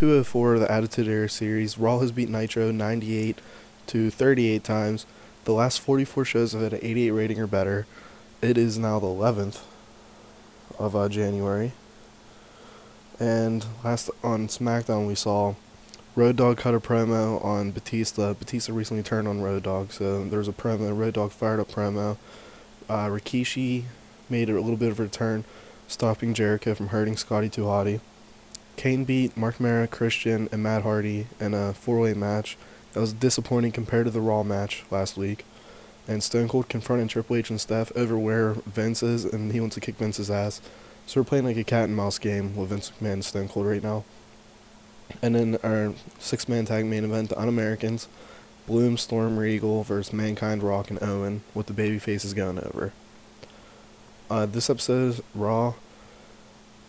204 of the Attitude Era series, Raw has beat Nitro 98 to 38 times. The last 44 shows have had an 88 rating or better. It is now the 11th of January. And last on SmackDown we saw Road Dogg cut a promo on Batista. Batista recently turned on Road Dogg, so there was a promo, Road Dogg fired up promo. Rikishi made a little bit of a return, stopping Jericho from hurting Scotty 2 Hotty. Kane beat Mark Mara, Christian, and Matt Hardy in a 4-way match that was disappointing compared to the Raw match last week. And Stone Cold confronted Triple H and Steph over where Vince is, and he wants to kick Vince's ass. So we're playing like a cat and mouse game with Vince McMahon and Stone Cold right now. And then our 6-man tag main event, the Un-Americans, Bloom, Storm, Regal versus Mankind, Rock, and Owen, with the baby faces going over. This episode of Raw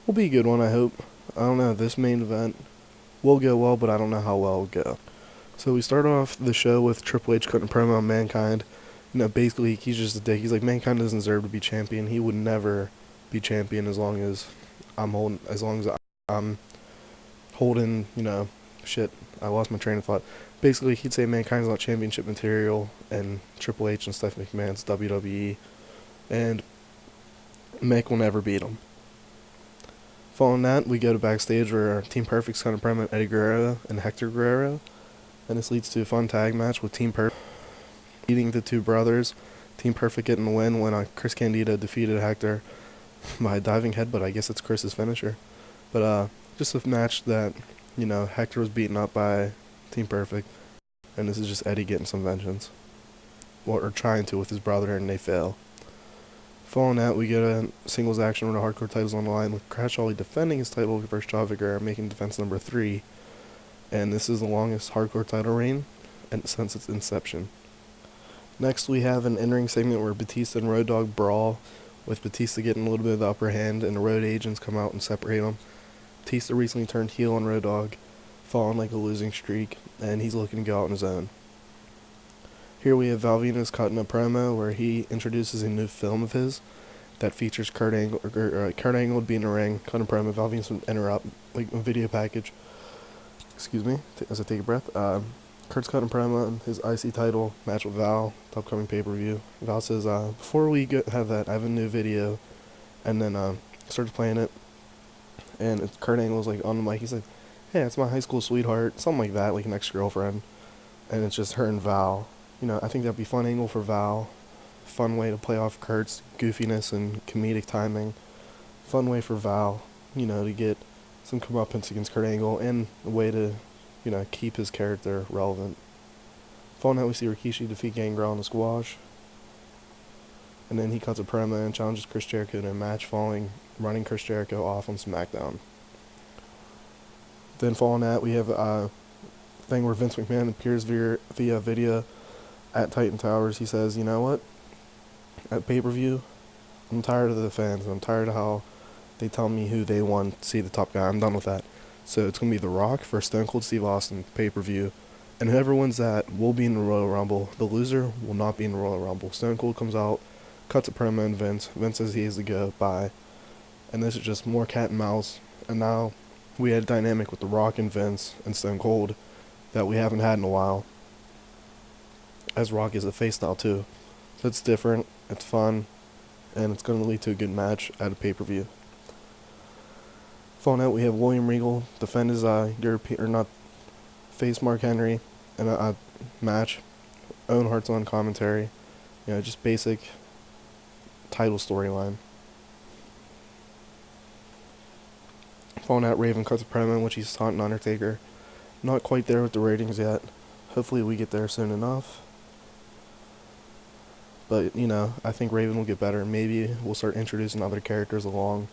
will be a good one, I hope. I don't know, this main event will go well, but I don't know how well it'll go. So we start off the show with Triple H cutting a promo on Mankind. Basically, he's just a dick. He's like, Mankind doesn't deserve to be champion. He would never be champion as long as I'm holding, shit. I lost my train of thought. Basically, he'd say Mankind's not championship material, and Triple H and Stephanie McMahon's WWE, and Mick will never beat him. Following that, we go to backstage where Team Perfect's kind of promo Eddie Guerrero and Hector Guerrero, and this leads to a fun tag match with Team Perfect beating the two brothers. Team Perfect getting the win when Chris Candido defeated Hector by a diving headbutt. I guess it's Chris's finisher. But just a match that, Hector was beaten up by Team Perfect, and this is just Eddie getting some vengeance. Or trying to with his brother, and they fail. Following that, we get a singles action where the hardcore title's on the line, with Crash Holly defending his title versus Chavo Guerrero, making defense number 3. And this is the longest hardcore title reign since its inception. Next, we have an in-ring segment where Batista and Road Dogg brawl, with Batista getting a little bit of the upper hand, and the Road agents come out and separate them. Batista recently turned heel on Road Dogg, falling like a losing streak, and he's looking to go out on his own. Here we have Val Venis cutting a promo where he introduces a new film of his that features Kurt Angle. Kurt Angle would be in the ring, cutting a promo. Val Venis would interrupt, like a video package. Excuse me, as I take a breath. Kurt's cutting a promo on his IC title match with Val, the upcoming pay-per-view. Val says, before we have that, I have a new video, and then starts playing it, and Kurt Angle's like on the mic. He's like, "Hey, it's my high school sweetheart," something like that, like an ex-girlfriend, and it's just her and Val. I think that'd be a fun angle for Val. Fun way to play off Kurt's goofiness and comedic timing. Fun way for Val, to get some comeuppance against Kurt Angle, and a way to, keep his character relevant. Following that, we see Rikishi defeat Gangrel in the squash. And then he cuts a promo and challenges Chris Jericho in a match, running Chris Jericho off on SmackDown. Then following that, we have a thing where Vince McMahon appears via video at Titan Towers. He says, "You know what? At pay-per-view, I'm tired of the fans. I'm tired of how they tell me who they want to see the top guy. I'm done with that. So it's going to be The Rock versus Stone Cold Steve Austin pay-per-view. And whoever wins that will be in the Royal Rumble. The loser will not be in the Royal Rumble." Stone Cold comes out, cuts a promo on Vince. Vince says he has to go. Bye. And this is just more cat and mouse. And now we had a dynamic with The Rock and Vince and Stone Cold that we haven't had in a while. As Rock is a face now too. So it's different, it's fun, and it's going to lead to a good match at a pay-per-view. Following out, we have William Regal defend his face Mark Henry in a match. Owen Hart's on commentary. Just basic title storyline. Following out, Raven cuts a promo in which he's taunting Undertaker. Not quite there with the ratings yet. Hopefully we get there soon enough. But, I think Raven will get better. Maybe we'll start introducing other characters along.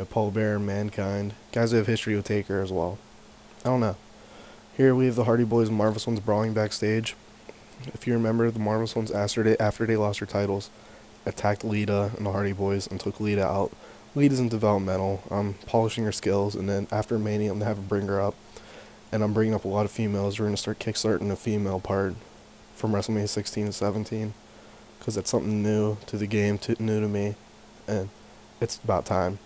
Paul Bearer, Mankind. Guys who have history with Taker as well. I don't know. Here we have the Hardy Boys and Marvelous Ones brawling backstage. If you remember, the Marvelous Ones, after they lost their titles, attacked Lita and the Hardy Boys and took Lita out. Lita's in developmental. I'm polishing her skills, and then after Mania, I'm going to have her bring her up. And I'm bringing up a lot of females. We're going to start kickstarting the female part from WrestleMania 16 and 17. Because that's something new to the game, new to me, and it's about time.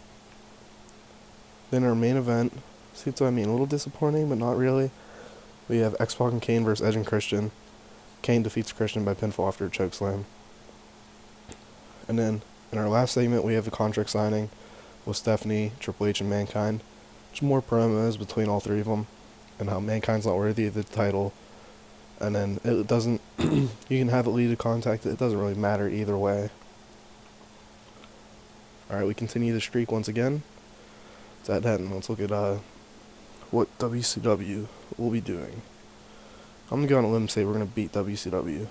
Then our main event, See what I mean? A little disappointing, but not really. We have X-Pac and Kane versus Edge and Christian. Kane defeats Christian by pinfall after a chokeslam. And then in our last segment, we have a contract signing with Stephanie, Triple H, and Mankind. Just more promos between all three of them, and how Mankind's not worthy of the title. And then it doesn't. You can have it lead to contact. It doesn't really matter either way. All right, we continue the streak once again. It's at 10. Let's look at what WCW will be doing. I'm gonna go on a limb and say we're gonna beat WCW.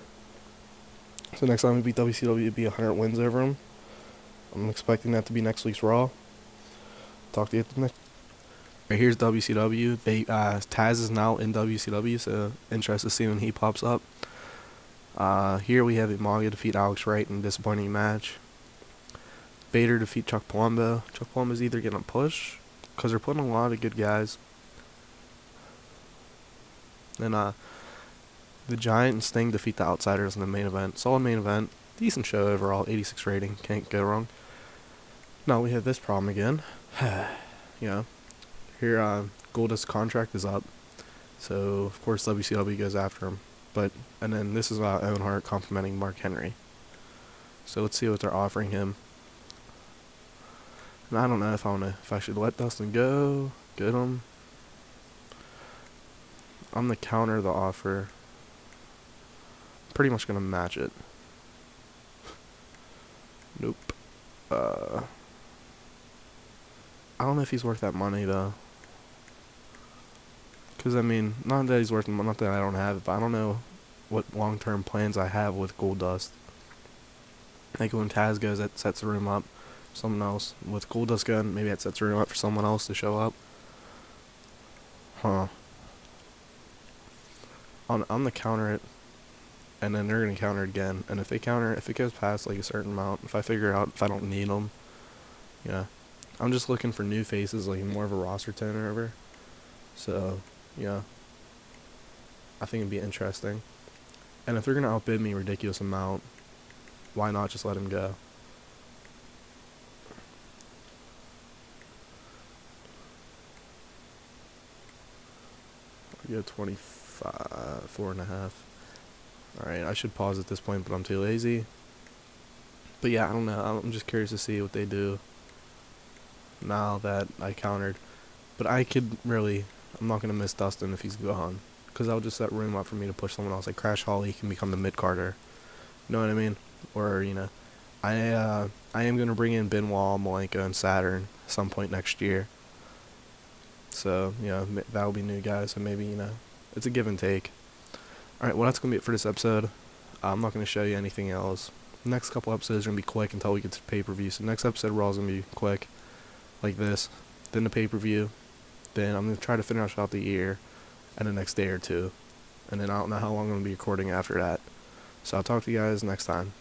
So next time we beat WCW, it'd be 100 wins over them. I'm expecting that to be next week's Raw. Talk to you at the next. Right, here's WCW. Taz is now in WCW, so interested to see when he pops up. Here we have Umaga defeat Alex Wright in a disappointing match. Vader defeat Chuck Palumbo. Chuck Palumbo's either getting a push, because they're putting a lot of good guys. Then the Giant and Sting defeat the Outsiders in the main event. Solid main event. Decent show overall. 86 rating. Can't go wrong. Now we have this problem again. Yeah. Here, Goldust's contract is up. So, of course, WCW goes after him. And then this is Owen Hart complimenting Mark Henry. So let's see what they're offering him. And I don't know if I should let Dustin go, get him. I'm gonna counter the offer. Pretty much gonna match it. Nope. I don't know if he's worth that money though. Cause I mean, not that he's worth, not that I don't have it, but I don't know what long-term plans I have with Goldust. Like when Taz goes, that sets the room up. Someone else with Goldust gun, maybe that sets the room up for someone else to show up. Huh. I'm gonna counter it, and then they're gonna counter it again. And if they counter, if it goes past like a certain amount, if I figure out if I don't need them, yeah, I'm just looking for new faces, like more of a roster turnover. So yeah, I think it'd be interesting. And if they're gonna outbid me a ridiculous amount, why not just let him go? I go 25, 4.5. Alright, I should pause at this point, but I'm too lazy. But yeah, I don't know. I'm just curious to see what they do now that I countered. But I'm not going to miss Dustin if he's gone. Because I'll just set room up for me to push someone else. Like Crash Holly can become the mid-carder. You know what I mean? Or, I am going to bring in Benoit, Malenko, and Saturn at some point next year. So, that'll be new guys. So maybe, it's a give and take. Alright, well, that's going to be it for this episode. I'm not going to show you anything else. The next couple episodes are going to be quick until we get to pay-per-view. So next episode, Raw is going to be quick, like this. Then the pay-per-view. Then I'm going to try to finish out the year in the next day or two. And then I don't know how long I'm going to be recording after that. So I'll talk to you guys next time.